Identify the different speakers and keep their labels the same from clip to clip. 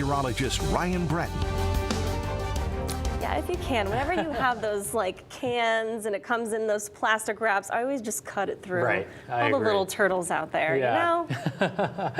Speaker 1: meteorologist Ryan Breton.
Speaker 2: Yeah, if you can, whenever you have those like cans and it comes in those plastic wraps, I always just cut it through.
Speaker 3: Right, I
Speaker 2: all the
Speaker 3: agree.
Speaker 2: little turtles out there,
Speaker 3: Yeah.
Speaker 2: you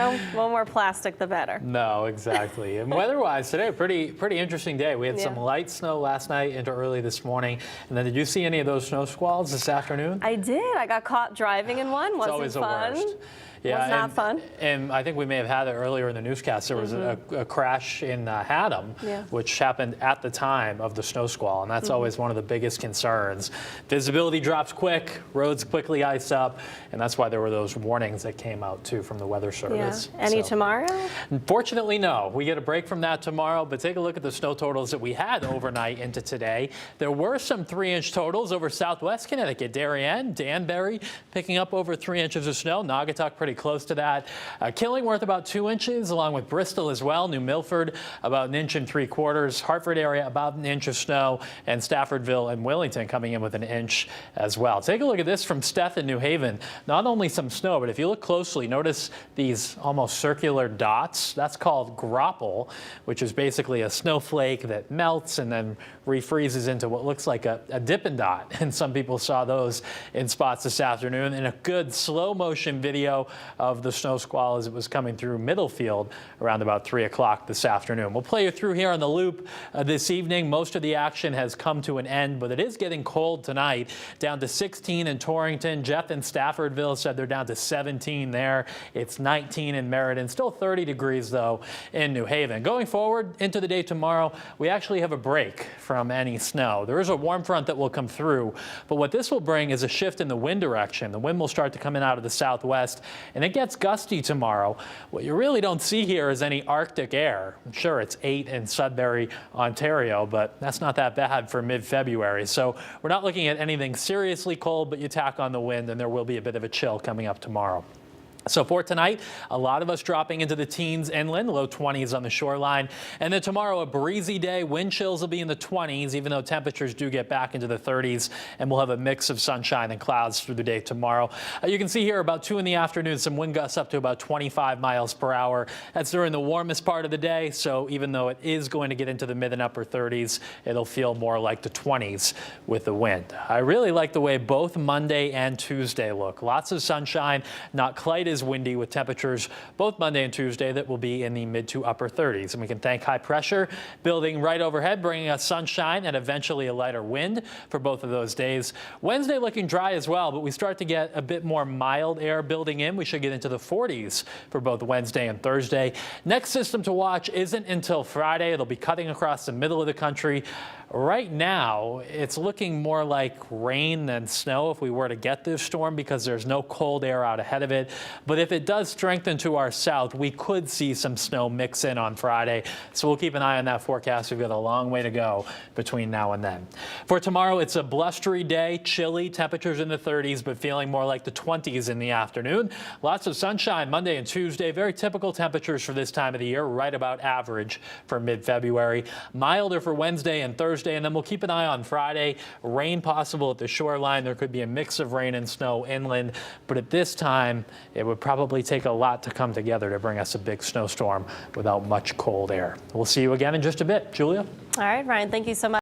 Speaker 2: know? No more plastic, the better.
Speaker 3: No, exactly. And weather-wise today, pretty interesting day. We had some light snow last night into early this morning. And then did you see any of those snow squalls this afternoon?
Speaker 2: I did. I got caught driving in one. Wasn't
Speaker 3: always the
Speaker 2: fun.
Speaker 3: worst. Yeah,
Speaker 2: was not fun.
Speaker 3: And I think we may have had it earlier in the newscast. There was a crash in Haddam, which happened at the time of the snow squall, and that's always one of the biggest concerns. Visibility drops quick, roads quickly ice up, and that's why there were those warnings that came out too from the Weather Service.
Speaker 2: Yeah. Any tomorrow?
Speaker 3: Unfortunately, no. We get a break from that tomorrow, but take a look at the snow totals that we had overnight into today. There were some 3-inch totals over southwest Connecticut. Darien, Danbury picking up over 3 inches of snow. Naugatuck pretty close to that. Killingworth about 2 inches, along with Bristol as well. New Milford about 1.75 inches. Hartford area about 1 inch of snow, and Staffordville and Willington coming in with 1 inch as well. Take a look at this from Steth and New Haven. Not only some snow, but if you look closely, notice these almost circular dots. That's called graupel, which is basically a snowflake that melts and then refreezes into what looks like a Dippin' Dot. And some people saw those in spots this afternoon in a good slow motion video of the snow squall as it was coming through Middlefield around about 3 o'clock this afternoon. We'll play you through here on the loop this evening. Most of the action has come to an end, but it is getting cold tonight. Down to 16 in Torrington. Jeff in Staffordville said they're down to 17 there. It's 19 in Meriden. Still 30 degrees though in New Haven. Going forward into the day tomorrow, we actually have a break from any snow. There is a warm front that will come through, but what this will bring is a shift in the wind direction. The wind will start to come in out of the southwest, and it gets gusty tomorrow. What you really don't see here is any Arctic air. Sure, it's 8 in Sudbury, Ontario, but that's not that bad for mid-February. So we're not looking at anything seriously cold, but you tack on the wind and there will be a bit of a chill coming up tomorrow. So for tonight, a lot of us dropping into the teens inland, low 20s on the shoreline. And then tomorrow, a breezy day. Wind chills will be in the 20s, even though temperatures do get back into the 30s. And we'll have a mix of sunshine and clouds through the day tomorrow. You can see here about 2 in the afternoon, some wind gusts up to about 25 miles per hour. That's during the warmest part of the day. So even though it is going to get into the mid and upper 30s, it'll feel more like the 20s with the wind. I really like the way both Monday and Tuesday look. Lots of sunshine, not quite as windy, with temperatures both Monday and Tuesday that will be in the mid to upper 30s. And we can thank high pressure building right overhead, bringing us sunshine and eventually a lighter wind for both of those days. Wednesday looking dry as well, but we start to get a bit more mild air building in. We should get into the 40s for both Wednesday and Thursday. Next system to watch isn't until Friday. It'll be cutting across the middle of the country. Right now, it's looking more like rain than snow if we were to get this storm, because there's no cold air out ahead of it. But if it does strengthen to our south, we could see some snow mix in on Friday. So we'll keep an eye on that forecast. We've got a long way to go between now and then. For tomorrow, it's a blustery day, chilly, temperatures in the 30s, but feeling more like the 20s in the afternoon. Lots of sunshine Monday and Tuesday. Very typical temperatures for this time of the year, right about average for mid-February. Milder for Wednesday and Thursday. And then we'll keep an eye on Friday. Rain possible at the shoreline. There could be a mix of rain and snow inland, but at this time it would probably take a lot to come together to bring us a big snowstorm without much cold air. We'll see you again in just a bit. Julia?
Speaker 2: All right, Ryan, thank you so much.